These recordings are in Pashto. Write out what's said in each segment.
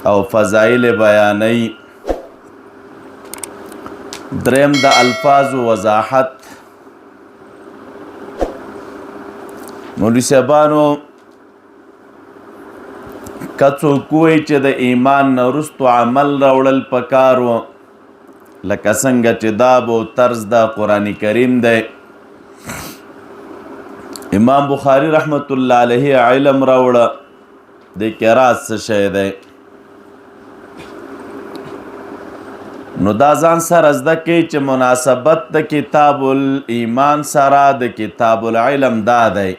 او فضائل بیانوي. دریم د الفاظ وضاحت. مولوی صاحبانو که څوک وایي چې د ایمان نه وروستو عمل راوړل پکار و، لکه څنګه چې دا به طرز د قرآن کریم دی. امام بخاری رحمت الله علیه علم راوړه د قرات څه شی دی، نو دا ځان سره زده کوي چې مناسبت د کتاب الایمان سره د کتاب العلم دا دی.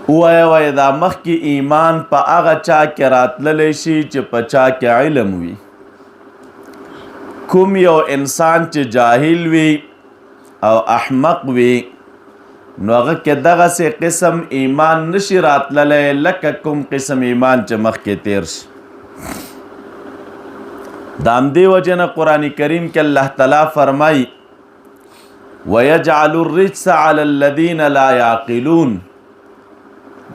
وایه دا مخکې ایمان په هغه چا کې راتللی شي چې په چا کې علم وي. کوم یو انسان چې جاهل وي او احمق وي نو هغه کې دغسې قسم ایمان نشي راتللی لکه کوم قسم ایمان چې مخکې تیر شي. د همدې وجې نه قرآن کریم کې الله تعالی فرمایي وَيَجْعَلُ الرِّجْسَ عَلَى الَّذِينَ لَا يَعْقِلُونَ.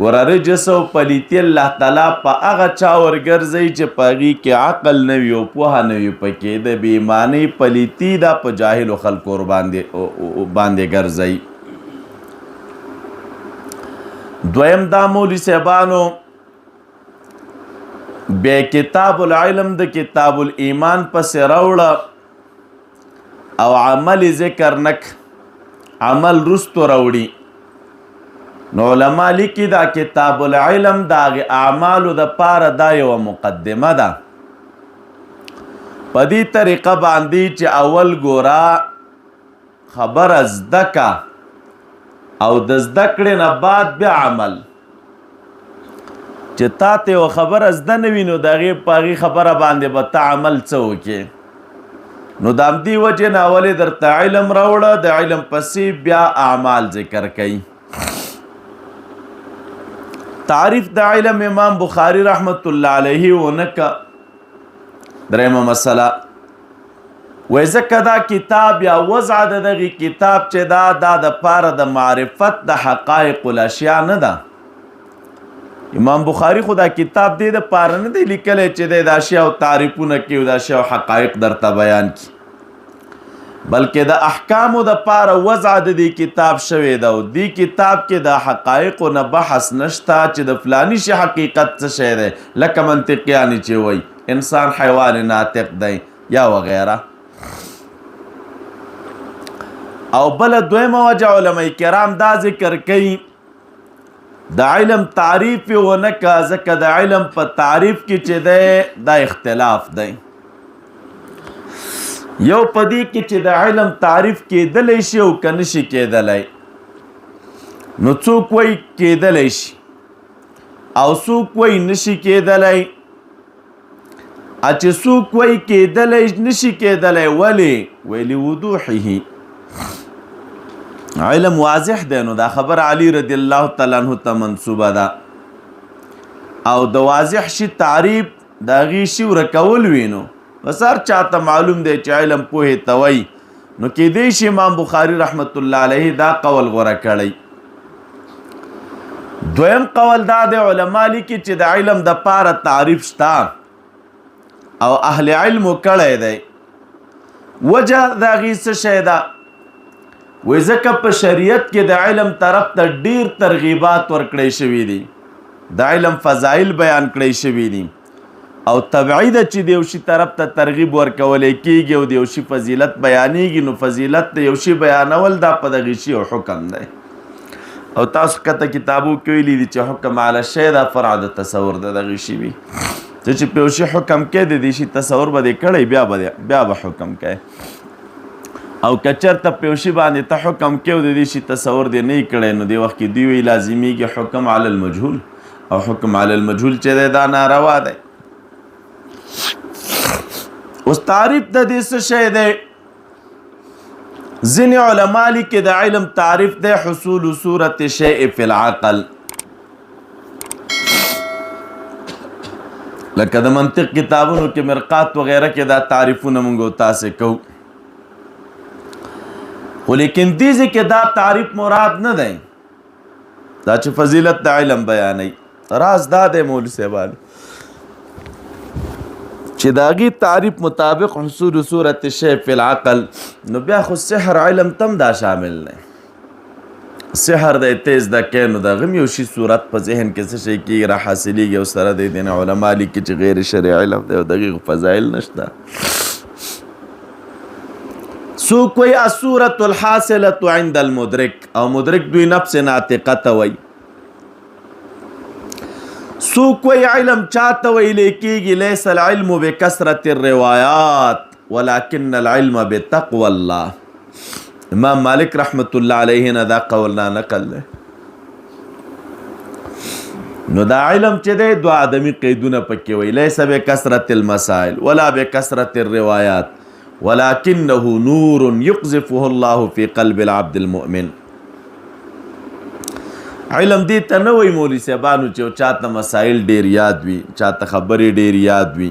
ګوره رجس او پلیتي الله تعالی په هغه چا ورګرځوي چې په هغې کې عقل نه وي او پوهه نه وي پکې. د بې ایمانۍ پلیتي دا په جاهلو خلکو باندې ګرځوي. دویم دا مولوي صاحبانو بیا کتاب العلم د کتاب الایمان پسې راوړه او عمل ذکر نک، عمل رستو راوړي. نو علما لیکي دا کتاب العلم د هغې اعمالو دپاره دا یوه مقدمه ده. په دې طریقه باندې چې اول ګوره خبره زده که او د زده کړې نه بعد بیا عمل. چې تا ته یوه خبره زده نه وي نو د هغې په هغې خبره باندې به ته عمل څه وکړې. نو د همدې وجې نه اولې درته علم راوړه، د علم پسې بیا اعمال ذکر کوي. تعریف د علم امام بخاری رحمت الله علیه ونکه. دریمه مسله وایي ځکه دا کتاب یا وضع د دغې کتاب چې دا د پاره د معرفت د حقایق الاشیا نه ده. امام بخاری خو دا کتاب دی د پاره نه دی لیکلی چې دی د اشیاو تعریفونه کوي او د اشیاو حقایق درته بیان کړي، بلکې د احکامو د پاره وضع د دې کتاب شوی ده. او دې کتاب کې د حقایقو نه بحث نشته چې د فلاني شي حقیقت څه شی دی، لکه منطقیانې چې وایي انسان حیوان ناطق دی یا وغیره. او بله دویمه وجه علما کرام دا ذکر کوي د علم تعریف یې ونه که، ځکه د علم په تعریف کې چې دی دا اختلاف دی. یو په دې کې چې د علم تعریف کېدلی شي او که نشي کېدلی. نو څوک وایي کېدلی شي او څوک وایي نشي کېدلی. چې څوک وایي کېدلی نشي کېدلی ولې؟ ویلي وضوحه، علم واضح دی. نو دا خبر علی رضی الله تعالی عنہ ته منسوبه ده. او د واضح شي تعریف د هغې شي ورکول وي نو بس هر چاته معلوم دی چې علم پوهې ته وایي. نو کیدی شي امام بخاری رحمت الله علیه دا قول غوره کړی. دویم قول دا دی علما لیکي چې د علم د پاره تعریف شته او اهل علم کړی دی. وجه د هغې څه شی ده؟ وایي ځکه په شریعت کې د علم طرف ته ډیر ترغیبات ورکړی شوي دي، د علم فضایل بیان کړی شوي دي. او طبعی ده چې د یو شي طرف ته ترغیب ورکولی کېږي او د یو شي فضیلت بیانېږي. نو فضیلت د یو شي بیانول دا په دغې شي یو حکم دی. او تاسو کته کتابو کې ویلي دي چې حکم علی شی دا فرع د تصور د دغې شي وي. ته چې په یو شي حکم کې د دې شي تصور به دې کړی بیا به حکم کوي. او که چېرته په یو شي باندې ته حکم کې او د دې شي تصور دې نه یې کړی نو دې وخت کې دوی وایي لازمیږي حکم علی المجهول. او حکم علی المجهول چې دی دا ناروا دی. اوس تعریف د دې څه شی دی؟ ځینې علما لیکي د علم تعریف دی حصول صورت شیء فی العقل. لکه د منطق کتابونو کې مرقات وغیره کې دا تعریفونه موږ تاسې کوو. خو لیکن دې ځای کې دا تعریف مراد نه دی، دا چې فضیلت د علم بیانوي. راز دا دی مولوي صاحبانو چې د هغې تعریف مطابق حصول صورت الشی فی العقل، نو بیا خو سحر علم تم دا شامل دی. سحر دی تیز د کې نو د هغه هم یو شي صورت په ذهن کې څه شی کېږي را حاصلېږي، او سره د دې نه علما لیکي چې غیر شرعي علم دی او د هغې فضایل نشته. څوک وایي الصورة الحاصلة عند المدرک، او مدرک دوی نفس ناطقه ته وایي. څوک وایي علم چاته ویلی کېږي لیس العلم بکثرة الروایات ولکن العلم بتقوى الله. امام مالک رحمت الله علیه نه دا قول نقل دی. نو دا علم چې دی دو آدمی قیدونه پکې وایي، لیس بکثرة المسائل ولا بکثرة الروایات ولكنه نور يقذفه الله في قلب العبد المؤمن. علم دې ته نه وایي مولوي صاحبانو چې چاته مسائل ډېر یاد وي، چاته خبرې ډېر یاد وي،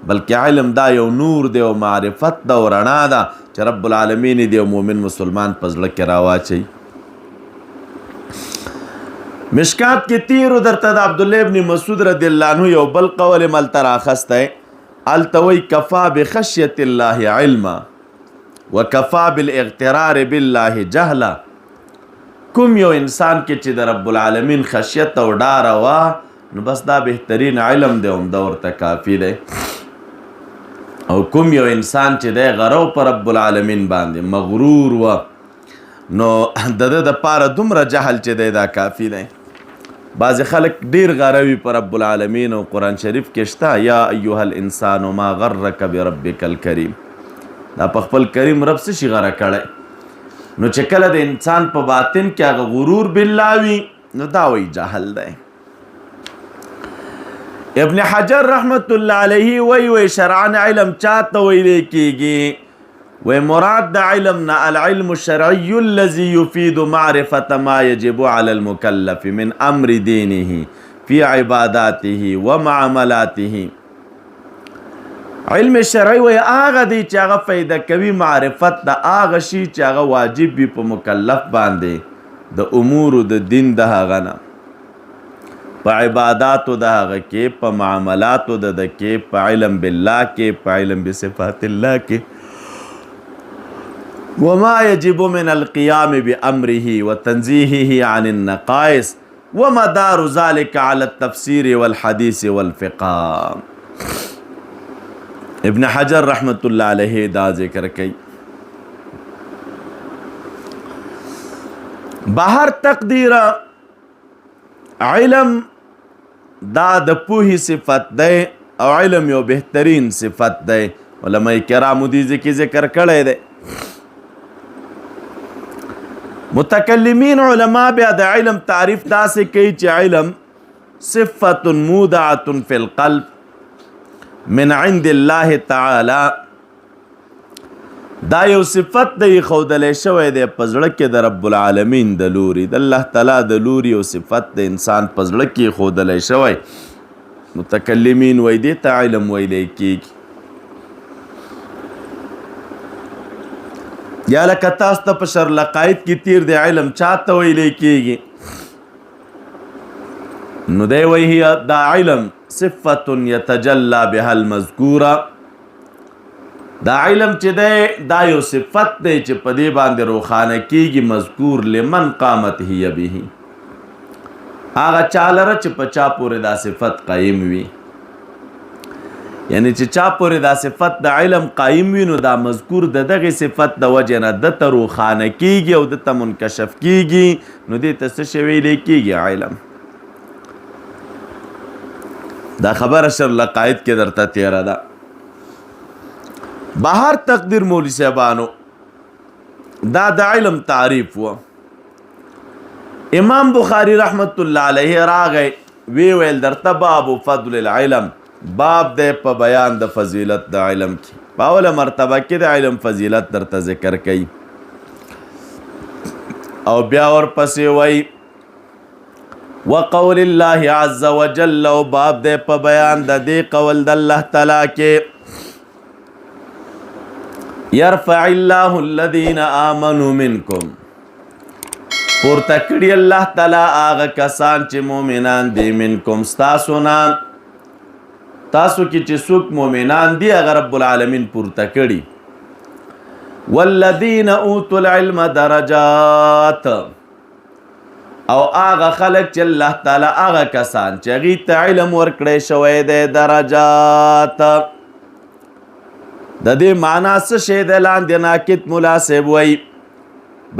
بلکې علم دا یو نور دی او معرفت ده او رڼا ده چې رب العالمین دی او مؤمن مسلمان په زړه کې راواچوي. مشکات کې تیرو درته د عبدالله ابن مسعود رضی الله عنه یو بل قول ملته راخستی، هلته وایي کفا بخشیت الله علما وکفا بالاغترار بالله جهلا. کوم یو انسان کې چې د رب العالمین خشیت او ډاره وه نو بس دا بهترین علم دی، همدا ورته کافي دی. او کوم یو انسان چې دی غرو په رب العالمین باندې مغرور وه نو د ده دپاره دومره جهل چې دی دا کافي دی. بعضې خلک ډېر غروي په رب العالمین، او قرآن شریف کې شته یا ایها الانسان ما غرک بربک الکریم. دا په خپل کریم رب څه شي غره کړی. نو چې کله د انسان په باطن کې هغه غرور بالله وي نو دا وایي جهل دی. ابن حجر رحمت الله علیه وی شرعن علم چاته ویلی کېږي؟ وی مراد د علم نه العلم الشرعي الذي يفيد معرفة ما يجب على المكلف من امر دينه في عباداته ومعاملاته. علم شرعي وی هغه دی چې هغه فایده کوي معرفت د هغه شي چې هغه واجب وي په مکلف باندې د امورو د دین د هغه نه، په عباداتو د هغه کې، په معاملاتو د ده کې، په علم بالله کې، په علم بصفات الله کې. وما يجب من القيام بأمره وتنزيهه عن النقائص ومدار ذلك على التفسير والحديث والفقه. ابن حجر رحمت الله علیه دا ذکر کوي. بهر تقدیر علم دا د پوهې صفت دی او علم یو بهترین صفت دی. علماء کرامو دې ذکر کړی دی. متکلمین علما بیا د علم تعریف داسې کوي چې علم صفت مودعة فی القلب من عند الله تعالی. دا یو صفت دی ښودلی شوی دی په زړه کې د رب العالمین د لوري، د الله تعالی د لوري یو صفت د انسان په زړه کې ښودلی شوی. متکلمین وایي دې ته علم ویلی کېږي. یا لکه تاسو ته په شرلقاید کې تیر دی علم چاته ویلی کېږي؟ نو دی وایي دا علم صفت یتجلی بها المذکوره. دا علم چې دی دا یو صفت دی چې په دې باندې روښانه کېږي مذکور لمن قامت هي به، هغه چا لره چې په چا پورې دا صفت قایم وي. یعنی چې چا پورې دا صفت د علم قایم وي نو دا مذکور د دغې صفت د وجې نه ده ته روښانه کېږي او ده ته منکشف کېږي، نو دې ته څه شی ویلی کېږي؟ علم. دا خبره شرلقاید کې درته تیره ده. بهر تقدیر مولوي صاحبانو دا د علم تعریف و. امام بخاری رحمت الله علیه راغی وی ویل درته باب فضل العلم، باب دی په بیان د فضیلت د علم کې. په اوله مرتبه کې د علم فضیلت درته ذکر کوي او بیا ورپسې وایي وقول الله عز وجل، او باب دی په بیان د دې قول د الله تعالی کې یرفع الله الذین آمنوا منکم، پورته کړي الله تعالی هغه کسان چې مؤمنان دي، منکم ستاسو نه، تاسو کې چې څوک مؤمنان دي هغه رب العالمین پورته کړي. والذین اوتوا العلم درجات، او هغه خلک چې الله تعالی هغه کسان چې هغوی ته علم ورکړی شوی دی درجات. د دې معنا څه شی دی لاندې ناقد ملا صاحب وایي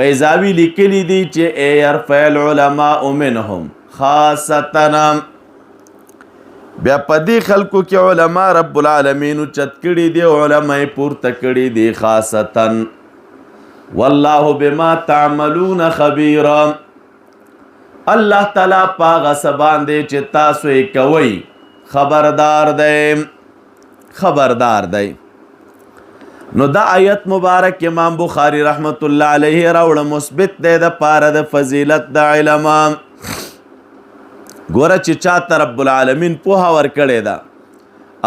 بیضاوي لیکلی دي چې ای یرفع العلماء منهم خاصتنا، بیا په دې خلکو کې علما رب العالمین اوچت کړي دي، علما یې پورته کړي دي خاصتا. والله بما تعملون خبیرا، الله تعالی په هغه څه باندې چې تاسو یې کوئ خبردار دی، خبردار دی. نو دا آیت مبارک امام بخاری رحمت الله علیه راوړه مثبت دی د پاره د فضیلت د علم. ګوره چې چاته رب العالمین پوهه ورکړې ده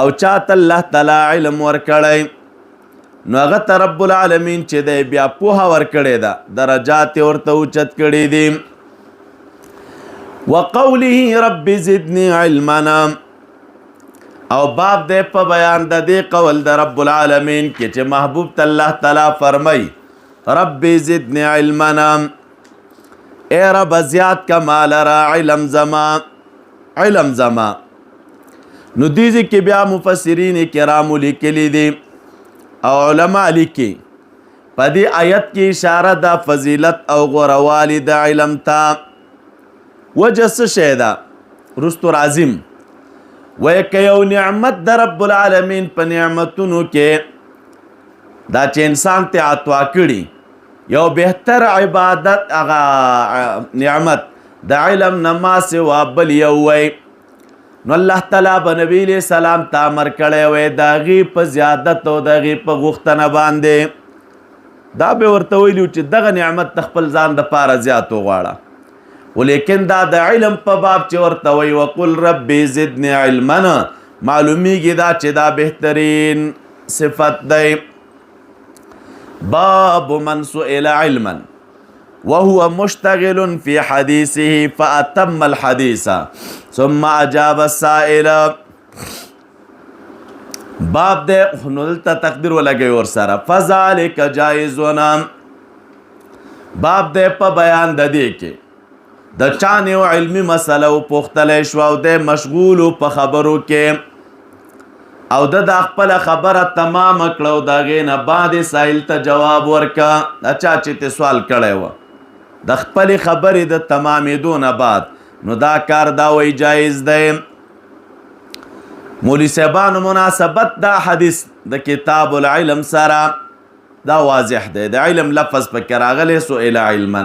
او چاته الله تعالی علم ورکړی، نو هغه ته رب العالمین چې دی بیا پوهه ورکړې ده، درجات یې ورته اوچت کړي دي. وقوله رب زدنی علما، او باب دې په بیان د دې قول د رب العالمین کې چې محبوب ته الله تعالی فرمای رب زدنی علما، اے رب زیاد کا مال را علم زما، علم زما. نو دیزی کې بیا مفسرین کرام لیکلی دي او علما لیکي په دې آیت کې اشاره د فضیلت او غوروالی د علم ته. وجه څه شی ده رستو راځم وایي که یو نعمت د رب العالمین په نعمتونو کې دا چې انسان ته عطا کړي یو بهتر عبادت هغه نعمت د علم نه ما سوا بل یو وی، نو الله تعالی به نبی علیہ السلام ته امر کړی وی د هغې په زیادت او د هغې په غوښتنه باندې. دا به ورته ویلي چې دغه نعمت د خپل ځان دپاره زیات وغواړه، ولیکن دا د علم په باب چې ورته وی وقل ربي زدنی علما، معلومیږي دا چې دا بهترین صفت دی. باب من سئل علما وهو مشتغل في حديثه فأتم الحديث ثم أجاب السائل. باب دے نلتا تقدیر ولگئی ورسارا فذلك جائزنا، باب دے پا بیان دا دی کے د چانه او علمی مسله او پختلی شو او د مشغول په خبرو کې او د خپل خبره تمام کړو دا غینه بعد سائل ته جواب ورکا. اچھا چې ته سوال کړی و د خپل خبرې د تمامېدو نه بعد، نو دا کار دا وی جایز دی. مولوی صاحبانو مناسبت دا حدیث د کتاب العلم سره دا واضح دی، د علم لفظ پکې راغلی سئل علما.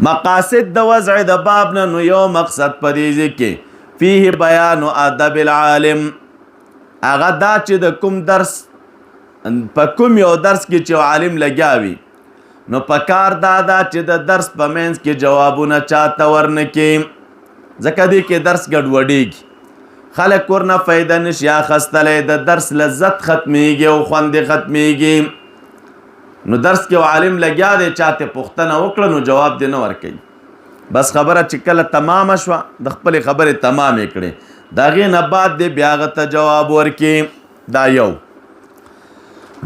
مقاصد د وضع د باب نه نو یو مقصد په دې کې فيه بیان ادب العالم، هغه دا چې د کوم درس په کوم یو درس کې چې عالم لګیاوي نو په کار دا چې د درس په منځ کې جوابونه چاته ورنکړي، ځکه دې کې درس ګډوډېږي، خلک ورنه فایده نشي اخیستلی، د درس لذت ختمیږي او خوند ختمیږي. نو درس کې عالم لګیا دی چاته پوښتنه وکړه نو جواب دې نه ورکوي، بس خبره چې کله تمامه شوه د خپلې خبرې تمامې کړې د هغې نه بعد دې بیا هغه ته جواب ورکړي. دا یو.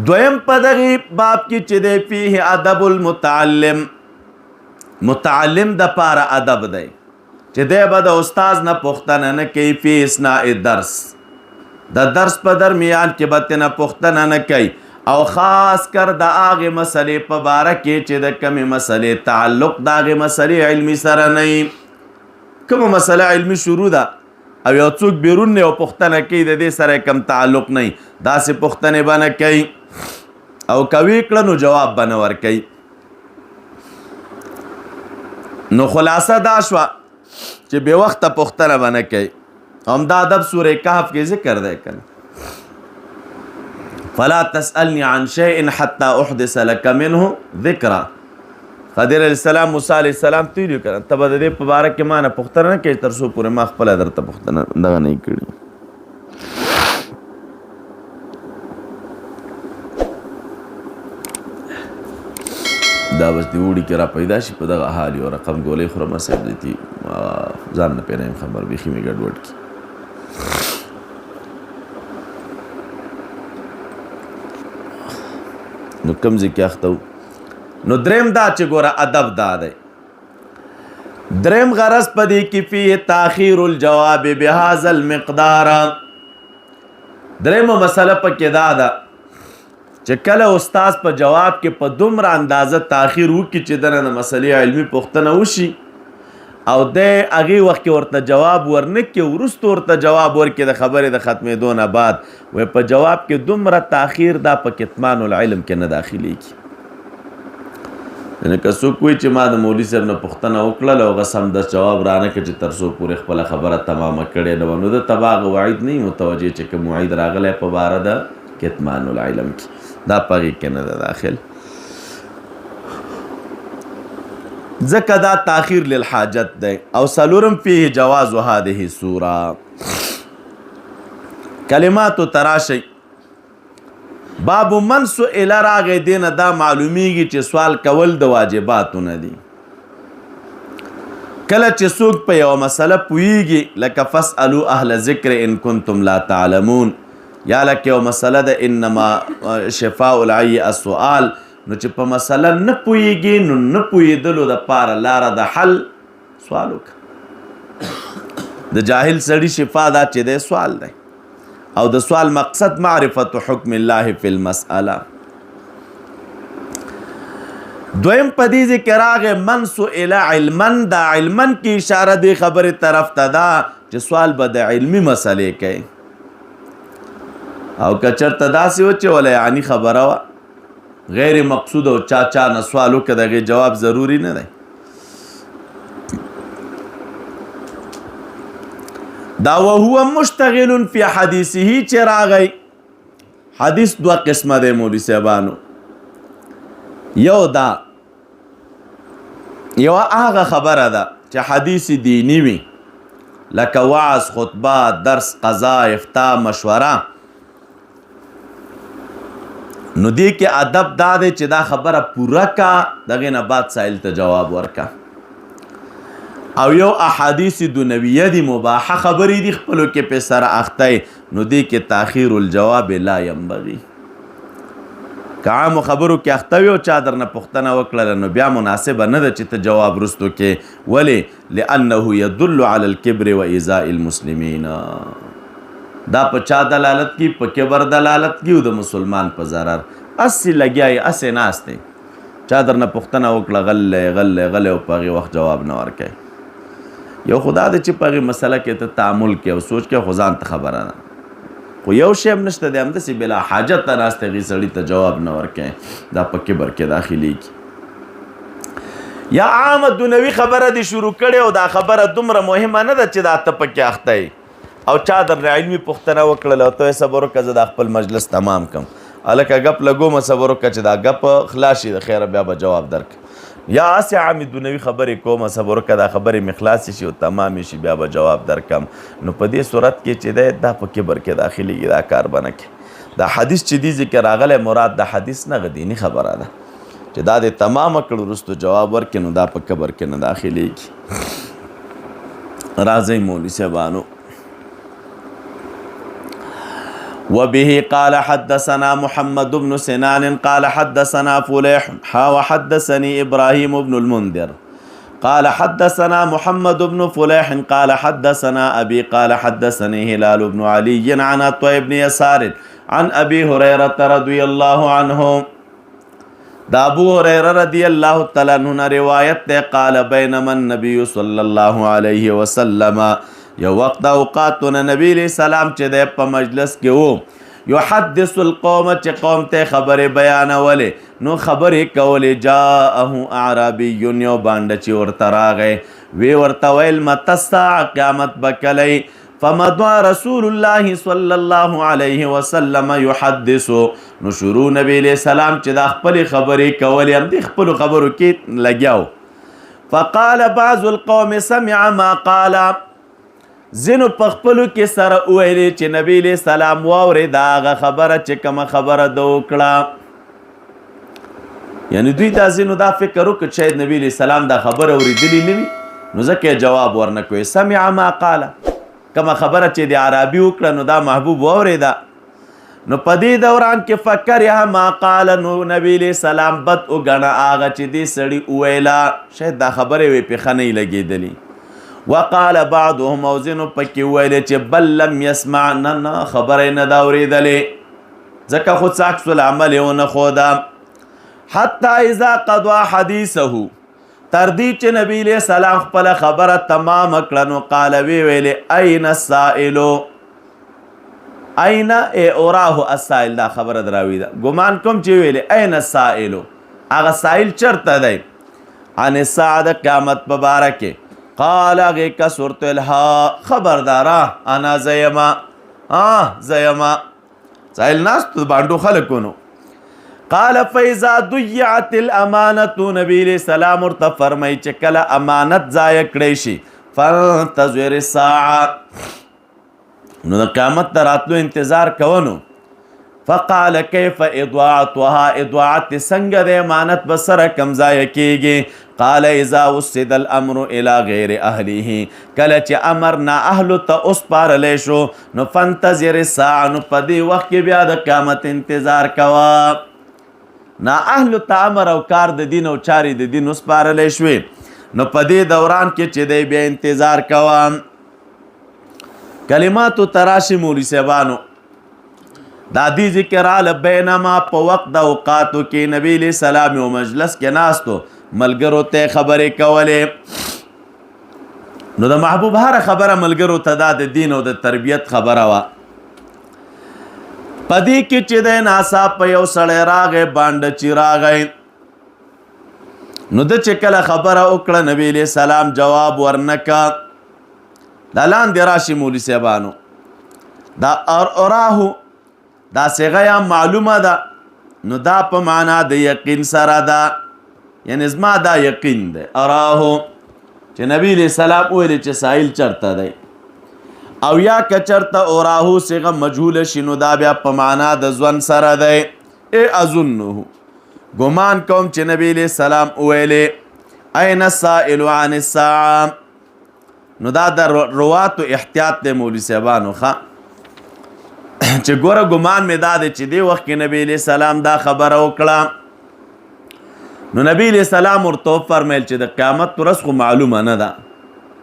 دویم په دغې باب کې چې دی فيه ادب المتعلم، متعلم دپاره ادب دی چې دی به د استاز نه پوښتنه نه کوي فی اثناء درس، د درس په درمیان کې به ترې نه پوښتنه نه کوي، او خاص کر د هغې مسلې په باره کې چې د کمې مسلې تعلق د هغې مسلې علمي سره نه وي. کومه مسله علمي شروع ده او یو څوک بیرون نه یو پوښتنه کوي د دې سره کم تعلق نه وي، داسې پوښتنې به نه کوي او کوي کړه نو جواب به نه ورکوي. نو خلاصه دا شوه چې بې وخته پوښتنه به نه کوي. همدا ادب سوره کهف کې ذکر دی کنه فلا تسألني عن شيء حتى احدث لك منه ذکرا. خضر علیہ السلام موسی علیہ السلام ته ویلي کنه ته به د دې په باره کې ما نه پوښتنه نه کوې تر څو پورې ما خپله درته پوښتنه دغه نه کړي. دا بس دی وړي کې را پیدا شي په دغه حال یو رقم ګولۍ خورمه صاحب دی ځان نه پېنه یم خبر بیخي مې ګډوډ کړي. نو کوم ځای کې اخته وو. نو دریم دا چې ګوره ادب دا دی. دریم غرض په دې کې فيه تاخیر الجواب بهذا المقدار. دریمه مسله پکې دا ده چې کله استاد په جواب کې په دومره اندازه تاخیر وکړي چې دنه مسلې علمي پوښتنه وشي او د هغې وخت کې ورته جواب ورنه کړي، وروسته ورته جواب ورکړي د خبرې د ختمېدو نه بعد، وایي په جواب کې دومره تاخیر دا په کتمان العلم کې نه داخلېږي. یعنې که څوک وایي چې ما د مولوي صاحب نه پوښتنه وکړله او هغه سمدست جواب رانه کړه چې تر څو پورې خپله خبره تمامه کړې نه وه، نو ده ته به هغه وعید نه وي متوجه چې کوم وعید راغلی په باره د کتمان العلم کې، دا په هغې کې نه ده داخل. ځکه دا تاخیر للحاجت دی. او څلورم فيه جواز هذه السوره. کلماتو تراشی باب من سئل راغی دینه دا معلومیږي چې سوال کول د واجباتو نه دي. کله چې څوک په یوه مسله پوهیږي لکه فاسألو اهل ذکر ان کنتم لا تعلمون، یا لکه یو مسله ده انما شفاء العی السؤال، نو چې په مسله نه پوهیږي نو نه پوهېدلو دپاره لاره د حل سوال وکړه. د جاهل سړي شفا دا چې دی سوال دی، او د سوال مقصد معرفت حکم الله فی المسأله. دویم په دې ذکر راغی من سئل علما، دا علما کې اشاره دی خبرې طرف ته ده چې سوال به د علمي مسئلې کوي. او که چېرته داسې و چې وله یعنی خبره وه غیر مقصود او چا نه سوال وکړه د هغې جواب ضروري نه دی. دا وهو مشتغل فی حدیثه چې راغی. حدیث دوه قسمه دی مولوي صاحبانو. یو دا یوه هغه خبره ده چې حدیث دینی وي لکه وعظ، خطبه، درس، قضا، افتاء، مشوره. نو دې کې ادب دا دی چې دا خبره پوره کا، دغې نه بعد سائل ته جواب ورکا. او یو احادیث دنیویه دي، مباحه خبرې دي خپلو کې پې سره اخته، نو دې کې تاخیر الجواب لا ینبغي. که عامو خبرو کې اخته وي او چا درنه پوښتنه وکړله نو بیا مناسبه نه ده چې ته جواب وروستو کې. ولې؟ لانه یدل علی الکبر و ایذاء المسلمین. دا په چا دلالت کی؟ په کبر دلالت کی او د مسلمان په ضرر. اسی لګیای اسې ناست دی، چا درنه پوښتنه وکړه غلی غلی غلی او په هغې وخت جواب نه ورکوي. یو خو دا دی چې په هغې مسله کې ته تعامل کې او سوچ کې، خو ځان ته خبره ده. خو یو شی هم نشته دی، همداسې بلا حاجته ناست هغې سړي ته جواب نه ورکوي، دا په کبر کې داخلېږي. یا عامه دنیوي خبره دې شروع کړې او دا خبره دومره مهمه نه ده چې دا ته پکې اخته یې او چا درنه علمي پوښتنه وکړله او ته یې صبر وکړه زه دا خپل مجلس تمام کړم، هلکه ګپ لګومه صبر وکړه چې دا ګپ خلاص شي، د خیره بیا به جواب درکړم. یا هسې عامې دنیوي خبرې کومه صبر وکړه دا خبرې مې خلاصې شي او تمامې شي بیا به جواب درکړم. نو په دې صورت کې چې دی دا په کبر کې داخلېږي، دا کار به نه کړي. دا حدیث چې دي ذکر راغلی مراد د حدیث نه دیني خبره ده چې دا دې تمامه کړو وروستو جواب ورکړي، نو دا په کبر کې نه داخلېږي. راځئ مولوي صاحبانو. وبه قال حدثنا محمد بن سنان قال حدثنا فليح وحدثني إبراهيم بن المنذر قال حدثنا محمد بن فليح قال حدثنا أبي قال حدثني هلال بن علي عن عطاء بن يسار عن أبي هريرة رضي الله عنه. دا ابو هريرة رضي الله تعالى عنه روایت ده قال بينما النبي صلى الله عليه وسلم، یو وقت اوقاتونه نبی علیہ السلام چې دی په مجلس کې و، یحدث القوم چې قوم ته خبرې بیانولې، نو خبرې کولې. جاءه اعرابي، یو بانډه چې ورته راغی، وی ورته ویل متى الساعه، قیامت به کلی؟ فمضى رسول الله صلی الله علیه وسلم یحدث، نو شروع نبی علیہ السلام چې دا خپلې خبرې کولې، همدې خپلو خبرو کې لګیا و. فقال بعض القوم سمع ما قال، ځینو په خپلو کې سره وویلې چې نبی علیہ السلام واورې دا هغه خبره چې کومه خبره ده وکړه. یعنې دوی دا ځینو دا فکر وکړ چې شاید نبی علیہ السلام دا خبره اورېدلې نه وي، نو ځکه یې جواب ورنه کوي. سمع ما قال، کومه خبره چې د عربي وکړه نو دا محبوب واورېده. نو په دې دوران کې فکر ما قال نو نبی علیہ السلام بد وګڼه هغه چې دې سړي وویلا شاید دا خبرې وې پې ښه نه لګېدلي وقال بعضهم او ځینو پکې وویلې چې بل لم یسمع نه خبره نه ده اورېدلې ځکه خو څه عکس العمل یې ونه ښوده حتی اذا قضا حدیثه تر دې چې نبی علیہ السلام خپله خبره تمام کړه نو قال وی ویلې این السائلو اینا اوراه السائل دا خبره دراوی ده ګمان کوم چې ویلې این السائلو هغه سائل چرته دی عن الساعه د قیامت په باره کې قال هغې کسرت الها خبرداره انا زیما زیما سائل ناستو د بانډو خلکونو قال فاذا ضيعت الامانه نبی علیہ السلام ورته فرمایي چې کله امانت ضایع کړی شي فانتظر الساعه نو د قیامت ته راتلو انتظار کوونو فقال کیف اضاعتها اضاعت څنګه د امانت به سره کم ضایع کیږي قال اذا وسد الامر الى غیر اهله کله چې امر نا اهل ته وسپارلی شو نو فانتظر الساعه نو په دې وخت کې بیا د قیامت انتظار کوه نا اهل ته امر او کار د دین او چارې د دین وسپارلی شوې نو په دې دوران کې چې دی بیا انتظار کوه کلماتو تراشی مولی صاحبانو دادی ذکر آل بینما پا وقت دا اوقاتو کی نبی علیہ السلام و مجلس کے ناستو ملگرو تے خبری کولے نو دا محبوب هر خبره ملگرو تا دا دین و دا تربیت خبره وا پدی کی چی دے ناسا پا یو سڑے راغے باند چی راغے نو دا چکل خبره اکڑا نبی علیہ السلام جواب ورنکا دا لاندې راشي مولوي صاحبانو دا اراهو دا صیغه یا معلومه ده نو دا په معنا د یقین سره ده یعنی زما دا یقین ده اراهو چې نبی علیہ السلام ویلې چې سائل چرته دی او یا که چرته اراهو صیغه مجهوله شي نو دا بیا په معنا د ځوان سره دی اظنه ګمان کوم چې نبی علیہ السلام ویلې این السائل عن الساعه نو دا د رواتو احتیاط دی مولوي صاحبانو ښه چې ګوره ګمان مې دا دی چې دې وخت کې نبی علیہ السلام دا خبره وکړه نو نبی علیہ السلام ورته وفرمیل چې د قیامت ورځ خو معلومه نه ده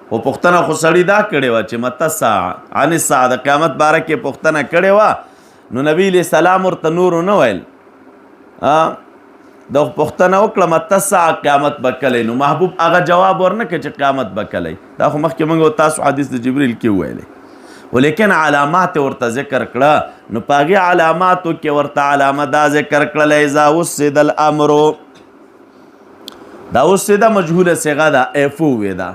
خو پوښتنه خو سړي دا کړې وه چې مته الساعه عن الساعه د قیامت باره کې پوښتنه کړې وه نو نبی علیہ السلام ورته نور ونه ویل د پوښتنه وکړه مته الساعه قیامت به کلی نو محبوب هغه جواب ورنه کړ چې قیامت به کلی دا خو مخکې موږ تاسو حدیث د جبریل کې وویلی ولیکن علامات ورته ذکر کړه نو په هغې علاماتو کې ورته علامه دا ذکر کړله اذا وسد الامر دا وسده مجهوله صیغه ده ایفو وې ده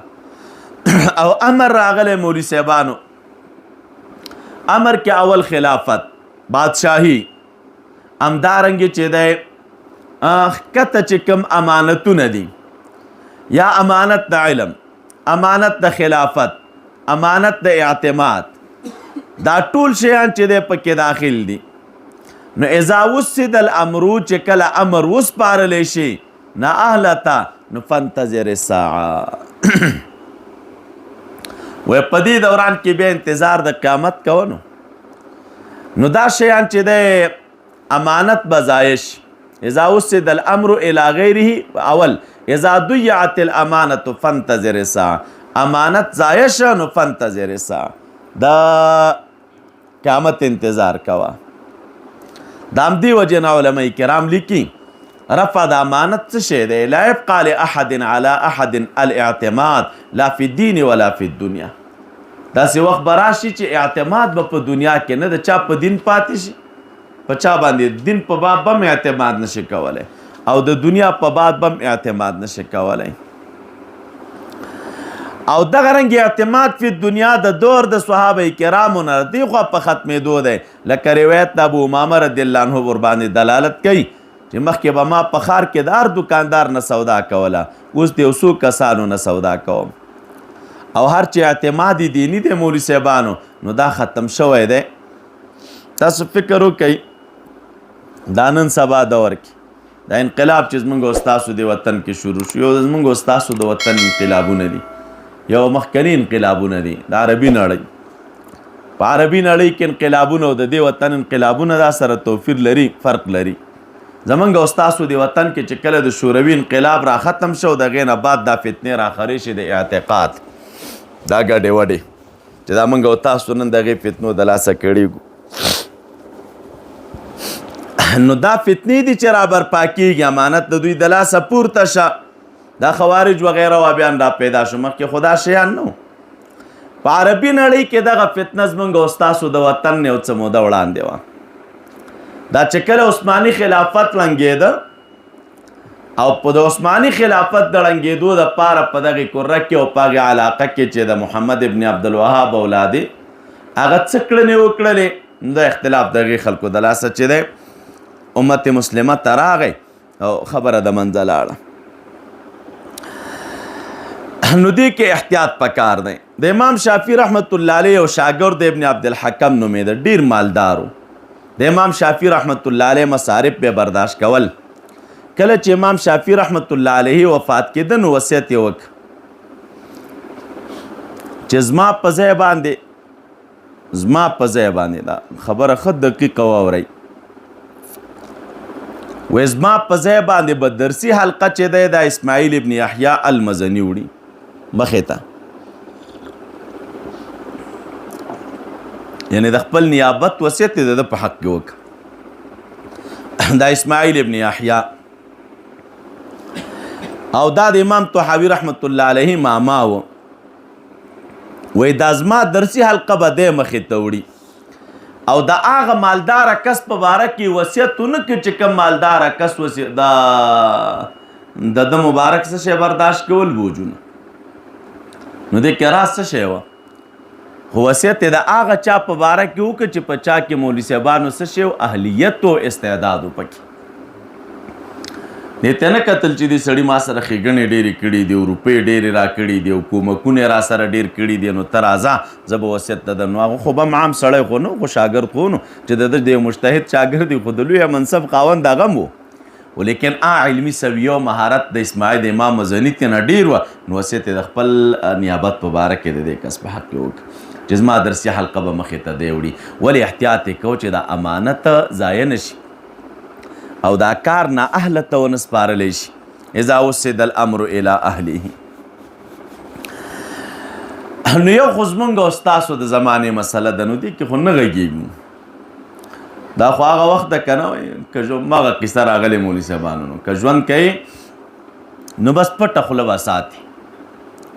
او امر راغلی مولوي صاحبانو امر کې اول خلافت بادشاهي همدارنګې چې دی کته چې کوم امانتونه دي یا امانت د علم امانت د خلافت امانت د اعتماد دا ټول شیان چې دی پکې داخل دي نو اذا وسد الامر چې کله امر وسپارلی شي نه اهلته نو فانتظر الساعه و په دې دوران کې بیا انتظار د قیامت کوو نو دا شیان چې دی امانت به ضایع شي اذا وسد الامر الى غیره اول اذا ضيعت الامانه فانتظر الساعه امانت ضایع شو نو فانتظر الساعه دا قیامت انتظار کوا دام دی وجه نه علماء کرام لیکي رفع د امانت څه شی دی لا يبقى لاحد على احد الاعتماد لا في الدين ولا في الدنيا داسې وخت به راشي چې اعتماد به په دنیا کې نه د چا په دین پاتې شي په چا باندې دین په باب بم اعتماد نشي کولی او د دنیا په باب بم اعتماد نشي کولی او دغه رنګ اعتماد فی دنیا د دور د صحابه کرامو نه دی خو په ختمېدو دی لکه روایت د ابو امامه رضی الله عنه ور باندې دلالت کوي چې مخکې به ما په ښار کې د هر دکاندار نه سودا کوله اوس د یو څو کسانو نه سودا کوم او هر چې اعتماد دیني دی مولوي صاحبانو نو دا ختم شوی دی تاسو فکر وکئ دا نن سبا دور کې دا انقلاب چې زموږ استاسو د وطن کې شروع شو یو زموږ استاسو د وطن انقلابونه دي یو مخکني انقلابونه دي د عربي نړۍ په عربي نړۍ کې انقلابونه او د دې وطن انقلابونه دا سره توپیر لري، فرق لري. زمونږ او ستاسو د وطن کې چې کله د شوروي انقلاب را ختم شو، د هغې نه بعد دا فتنې را خرې شي د اعتقاد، دا ګډې وډې چې دا موږ او تاسو نن د هغې فتنو د لاسه کړي. نو دا فتنې دي چې را برپا کېږي، امانت د دوی د لاسه پورته شه. دا خوارج وغیره وابیان را پیدا شو، مخکې خو دا شیان نه و. په عربي نړۍ کې دغه فتنه زموږ او ستاسو د وطن نه یو څه موده وړاندې وه. دا چې کله عثماني خلافت ړنګېده او په د عثماني خلافت د ړنګېدو دپاره په دغې کره کې او په هغې علاقه کې چې د محمد ابن عبدالوهاب اولاد هغه څه کړنې وکړلې، د اختلاف د هغې خلکو د لاسه چې دی امت مسلمه ته راغی او خبره د منځه لاړه. نو دې کې احتیاط پکار دی. د امام شافعي رحمت الله علیه او شاګرد ابن عبدالحکم نومېده، ډېر مالدار و. د امام شافعي رحمت الله علیه مصارف به برداشت کول. کله چې امام شافعي رحمت الله علیه وفات کېده نو وصیت یې وکړ چې زما په ځای باندې دا خبره ښه دقیقه واورئ، وایي زما په ځای باندې به درسي حلقه چې دی دا اسماعیل ابن یحیی المزني وړي مخې ته، یعنی د خپل نیابت وصیت یې د ده په حق کې وکړه. دا اسماعیل ابن یحیی او دا د امام طحاوي رحمت الله علیه ماما و. وایي دا زما درسي حلقه به دی مخې ته وړي او د هغه مالداره کس په باره کې وصیت ونه کړي چې کوم مالداره کس د ده مبارک څه شی برداشت کول بوجونه. نو دې کې راز څه شی وه؟ خو وصیت یې د هغه چا په باره کې وکړه چې په چا کې مولوي صاحبانو څه شی و؟ اهلیت و استعداد و پکې. دې ته نه کتل چې دې سړي ما سره ښېګڼې ډېرې کړي دي او روپۍ ډېرې را کړي دي او کومکونه یې را سره ډېر کړي دي، نو ته راځه زه به وصیت ته درنو. هغه خو به هم عام سړی خو نه خو شاګرد خو نو چې د ده د یو مجتهد شاګرد دی، خو د لوی منصب خاوند هغه هم و. ولیکن علمي سویه او مهارت د اسماعیل د امام مزني ته نه ډېر وه، نو وصیت یې د خپل نیابت په باره کې د دې کس په حق کې وکړه چې زما درسي حلقه به مخې ته دی وړي. ولې احتیاط یې کوو چې دا امانت ضایع نه شي او دا کار نااهله ته ونه سپارلی شي. اذا وسد الامر الى اهله. نو یو خو زمونږ او ستاسو د زمانې مسله ده، نو دې کې خو نه غږېږو. دا خو هغه وخت ده که نه وایي که مغه قصه راغلې مولوي صاحبانو نو که ژوند کوي نو بس پټه خوله به ساتي،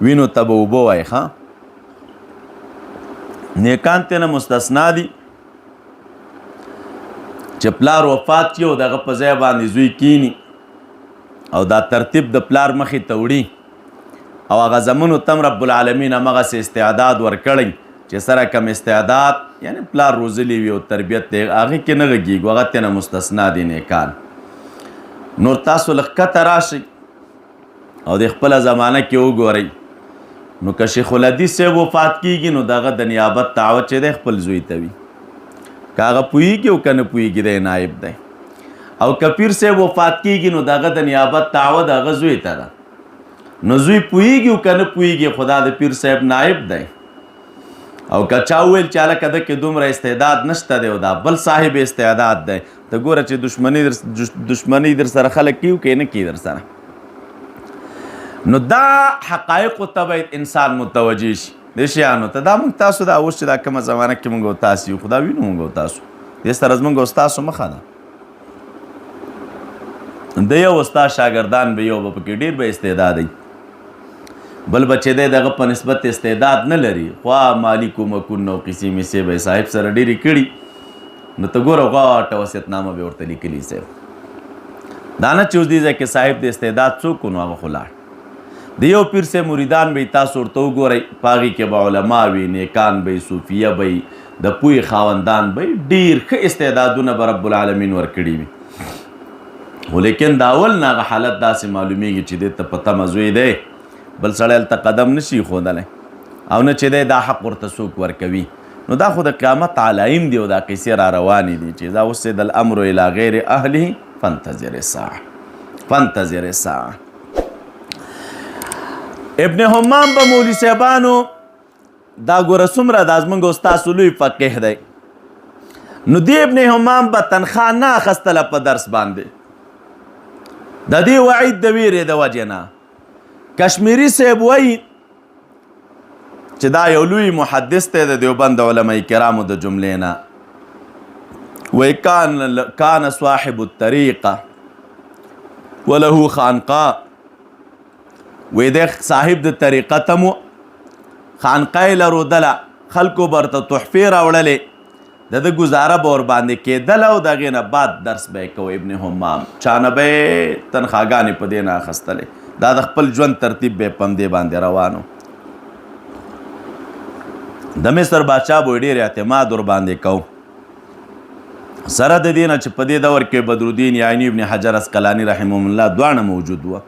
وینو ته به اوبه وایي. ښه نیکان ترې نه مستثنا دي چې پلار وفات کړي او دغه په ځای باندې زوی کینی او دا ترتیب د پلار مخې ته وړي او هغه زمونو تم رب العالمین همغسې استعداد ورکړی چې سره کم استعداد یعنی پلار روزلی وي او تربیت دی، هغې کې نه غږېږو، هغه ترې نه مستثنا دي نیکان. نور تاسو لږ ښکته راشئ او د خپله زمانه کې وګورئ. نو که شیخ الحدیث صاحب وفات کېږي نو دغه د نیابت دعوت چې دی خپل زوی ته وي، که هغه پوهېږي او که نه پوهېږي دی نایب دی. او که پیر صاحب وفات کېږي نو دغه د نیابت دعوه د هغه زوی ته ده، نو زوی پوهېږي او که نه پوهېږي خو دا د پیر صاحب نایب دی. او که چا وویل چې هلکه ده کې دومره استعداد نشته دی او دا بل صاحب استعداد دی، ته ګوره چې دشمني در سره خلک کیو که نه کي در سره. نو دا حقایقو ته باید انسان متوجه شي دې شیانو ته. دا موږ تاسو دا اوس چې دا کومه زمانه کې موږ او تاسو یو، خو دا وینو موږ او تاسو دې سره زموږ او ستاسو مخه ده. د یو استاد شاګردان به یو به پکې ډېر به استعداد دی، بل به چې دی دغه په نسبت استعداد نه لري، خوا مالي کومکونه او قیسې میسې به یې صاحب سره ډېرې کړي، نو ته ګوره غاټه وصیتنامه به ورته لیکلي صاحب. دا نه چې اوس دې ځای کې صاحب د استعداد څوک نو هغه خو لاړ. د یو پیر صاحب مریدان به تاسو ورته وګورئ، په هغې کې به علما وي، نیکان به صوفیه به د پوهې خاوندان به ډېر ښه استعدادونه به رب العالمین ورکړي وي. خو لیکن د اول نه هغه حالت داسې معلومیږي چې دې ته په تمه زوی دی، بل سړی هلته قدم نشي ښودلی او نه چې دی دا حق ورته څوک ورکوي. نو دا خو د قیامت علایم دی او دا قیسې را روانې دي چې اذا وسد الامر الى غیر اهله فانتظر الساعه فانتظر الساعه. ابن حمام به مولوي صاحبانو دا ګوره څومره دا زموږ استاد لوی فقیه دی نو دی ابن حمام به تنخواه نه اخیستله په درس باندې د دې وعید د ویرې د وجې نه کشمیري صاحب وایي چې دا یو لوی محدث دی د دیوبند علماء کرامو د جملې نه وی کان صاحب الطریقه وله خانقاه وی د صاحب د طریقه تمو خانقاه لرودله خلکو برته تحفې راوړلې د ده ګزاره به ورباندې کېدله او د هغې نه بعد درس به یې کوو ابن حمام چا نه به یې تنخواګانې په دې نه اخیستلې دا د خپل ژوند ترتیب به یې په همدې باندې روان و د مصر بادشاه به یې ډېر اعتماد ورباندې کوو سره د دې نه چې په دې دور کې بدرالدین یعنی ابن حجر اسقلاني رحمهم الله دواړه موجود وه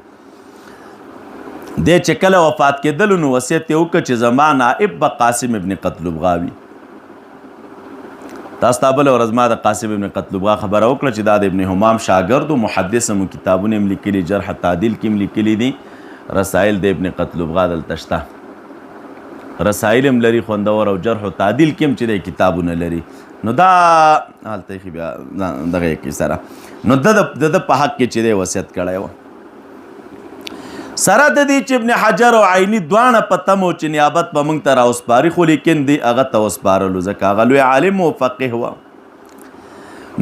دې چې کله وفات کېدلو نو وصیت یې وکړه چې زما نائب به قاسم ابن قتلبغا وي تاسو ته بله ورځ ما د قاسم ابن قتلبغا خبره وکړه چې دا د ابن حمام شاګرد و محدث هم کتابونه هم لیکلي جرح تعدیل کې هم لیکلي دي رسایل د ابن قتلبغا دلته شته رسایل هم لري خوندور او جرح تعدیل کې هم چې دی کتابونه لري نو دا هلته یې بیا دغه یې کې سره نو د په حق کې چې دی وصیت کړی و سره د دې چې ابن حجر او عیني دواړه په تمو چې نیابت به موږ ته راوسپاري خو لیکن دی هغه ته وسپارلو ځکه هغه لوی عالم و فقیه و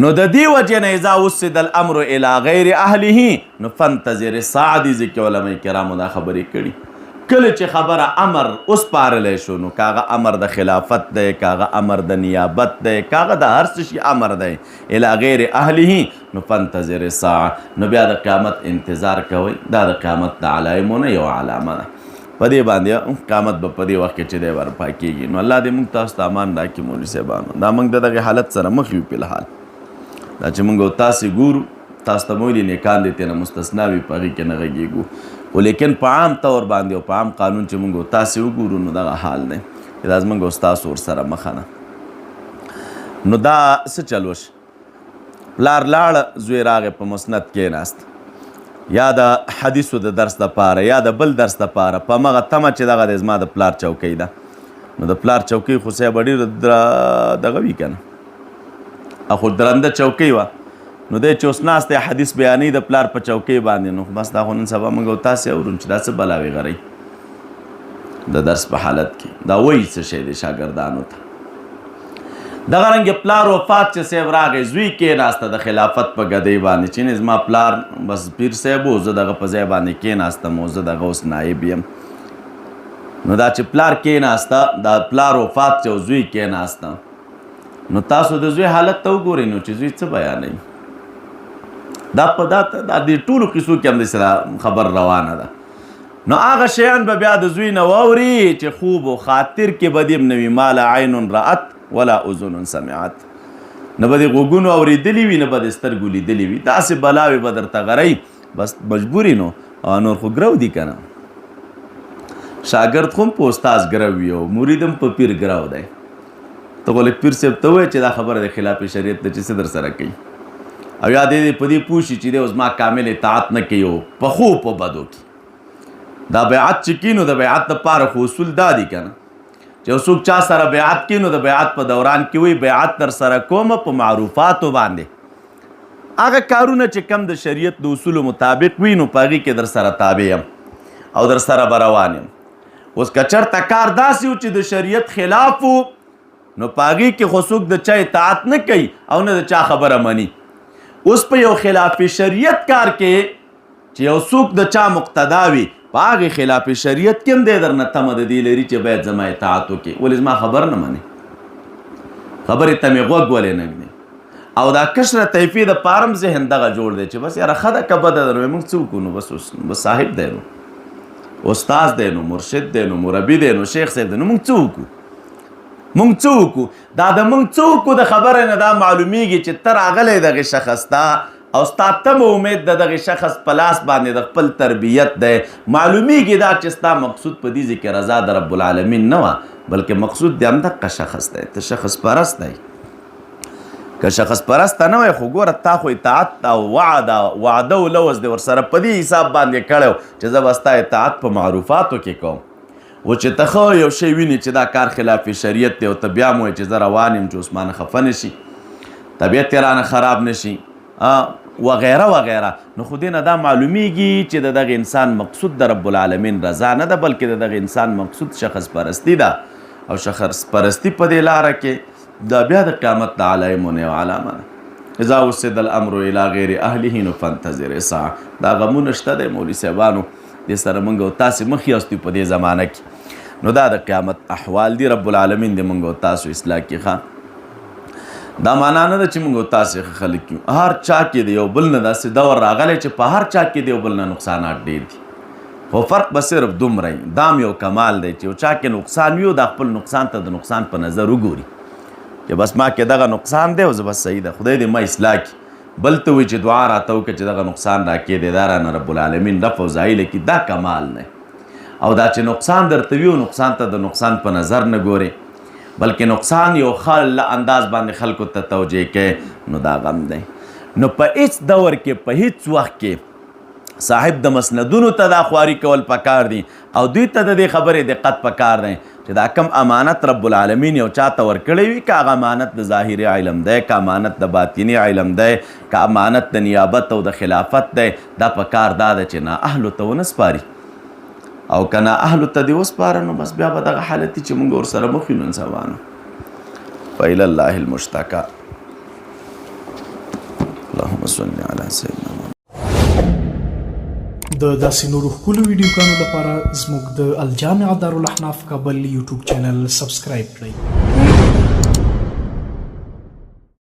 نو د دې وجې نه اذا وسد الامر الى غیر اهله نو فانتظر الساعه دي ځکه علماء کرامو دا خبرې کړي کله چې خبره امر وسپارلی شو نو کاغه امر د خلافت دی کاغه امر د نیابت دی کاغه د هر څه شي امر دی الى غیر اهله نو فانتظر الساعه نو بیا د قیامت انتظار کوئ دا د قیامت د علایمونه یو علامه ده په دې باندې قیامت به په دې وخت کې چې دی برپا کېږي نو الله دې موږ تاسو ته امان راکړي مولوي صاحبانو دا موږ د دغه حالت سره مخ یو په الحال دا چې موږ تاسې ګورو تاسو ته مولي نیکان دې تېنه مستثنا وي په هغې کې نه غږېږو خو لیکن په عام طور باندې او په عام قانون چې موږ تاسې وګورو نو دغه حال دی دا زموږ ستاسو ورسره مخه ده نو دا څه چل وش پلار لاړه زوی راغی په مسند کېناست یا د حدیثو د درس دپاره یا د بل درس دپاره په همغه تمه چې دغه دی زما د پلار چوکۍ ده نو د پلار چوکۍ خو صاحب ډېره دغه وي که نه خو درنده چوکۍ وه نو دی چې اوس ناست دی حدیث بیانوي د پلار په چوکۍ باندې نو بس دا خو نن سبا موږ او تاسې اورو چې دا څه بلاوې غرئ د درس په حالت کې دا وایي څه شی دی شاګردانو ته دغه رنګې پلار وفات چې صاحب راغی زوی کېناسته د خلافت په ګدۍ باندې چې نه زما پلار بس پیر صاحب و زه دغه په ځای باندې کېناستم او زه دغه اوس نایب یم نو دا چې پلار کېناسته دا پلار وفات چې زوی کېناسته نو تاسو د زوی حالت ته وګورئ نو چې زوی څه بیانوي دا په دې ټولو قصو کې هم داسې خبر روانه ده نو هغه شیان به بیا د زوی نه واوري چې خوب و خاطر کې به دې هم نه وي ما لا عین رأت ولا اذن سمعت نه به دې غوږونو اورېدلي وي نه به دې سترګو لیدلي وي داسې بلاوې به درته غرئ بس مجبوري نو نور خو ګرو دي که نه شاګرد خو هم په استاذ ګرو وي او مرید هم په پیر ګرو دی ته خو لږ پیر صاحب ته ووایې چې دا خبره د خلاف شریعت ده چې څه در سره کوي او یا دې په دې پوه شي چې دی اوس ما کامل اطاعت نه کوي او په ښو په بدو کې دا بیعت چې کي نو د بیعت دپاره خو اصول دا دي که نه چې یو څوک چا سره بیعت کي نو د بیعت په دوران کې وایي بیعت در سره کومه په معروفاتو باندې هغه کارونه چې کم د شریعت د اصولو مطابق وي نو په هغې کې در سره تابع یم او در سره به روان یم اوس که چېرته کار داسې و چې د شریعت خلاف و نو په هغې کې خو څوک د چا اطاعت نه کوي او نه د چا خبره مني اوس په یو خلاف شریعت کار کې چې یو څوک د چا مقتدا وي په هغې خلاف شریعت کې هم دی درنه تمه د دې لري چې باید زما اطاعت وکړي ولې زما خبر نه منې خبرې ته مې غوږ ولې نه ږدي او دا کشره طایفې دپاره هم ذهن دغه جوړ دی چې بس یاره ښه ده که بده ده نو موږ څه وکړو نو بس صاحب دی نو استاذ دی نو مرشد دی نو مربي دی نو شیخ صاحب دی نو موږ څه وکړو مونږ څه وکړو دا د مونږ څه وکړو د خبره نه دا معلومیږي چې ته راغلی دغې شخص ته او ستا تمه امید د دغې شخص په لاس باندې د خپل تربیت دی معلومیږي دا چې ستا مقصود په دې کې رضا د رب العالمین نه وه بلکې مقصود د همدغه شخص دی ته شخص پرست دی که شخص پرسته نه وای خو ګوره تا خو اطاعت او وعده و لوز دی ورسره په دې حساب باندې کړی چې زه به ستا اطاعت په معروفاتو کې کوم و چې ته ښه یو شی ویني چې دا کار خلاف شریعت دی او ته بیا مو چې زه روان یم چې اوس مانه خفه نه شي، طبیعت یې رانه خراب نه شي وغیره وغیره. نو خو دې نه دا معلومیږي چې د دغه انسان مقصود د رب العالمین رضا نه ده، بلکې د دغه انسان مقصود شخص پرستی ده، او شخص پرستی په دې لاره کې دا بیا د قیامت د علایمونه او علامه ده. اذا وسد الامر الى غیر اهله نو فانتظر الساعه. دا غمونه شته د مولوي صاحبانو دې سره موږ او تاسې مخ یاستو په دې زمانه کې. نو دا د قیامت احوال دی، رب العالمین دې موږ او تاسو اصلاح کړي. ښه دا معنا نه ده چې موږ او تاسې خلک یو، هر چا کې د یو بل نه داسې دور راغلی چې په هر چا کې د یو بل نه نقصانات ډېر دي، خو فرق به صرف دومره وي. دا یو کمال دی چې یو چا کې نقصان وي او دا خپل نقصان ته د نقصان په نظر وګوري چې بس ما کې دغه نقصان دی او زه بس صحیح ده، خدای دې ما اصلاح کړي. بل ته وایي چې دعا راته وکړه چې دغه نقصان راکې دی، دا رانه رب العالمین رفع او زایله کړي. دا کمال نه، او دا چې نقصان درته وي او نقصان ته د نقصان په نظر نه ګورې، بلکې نقصان یو ښه انداز باندې خلکو ته توجیه کوي، نو دا غم دی. نو په هیڅ دور کې په هیڅ وخت کې صاحب د مسندونو ته دا خواري کول پکار دي، او دوی ته د دې خبرې دقت پکار دی چې دا کم امانت رب العالمین یو چاته ورکړی وي، که هغه امانت د ظاهري علم دی، که امانت د باطني علم دی، که امانت د نیابت او د خلافت دی، دا پکار دا ده چې نه اهلو ته ونه سپاري، او که نه اهلو ته دې وسپاره نو بس بیا به دغه حالت چې موږ ورسره مخ یو نن سبا. فإلى الله المشتكى. اللهم صل على سيدنا محمد. د داسې نورو ښکلو ویډیوګانو لپاره زموږ د الجامع دارالاحناف کابل یوټیوب چینل سبسکرایب کړئ.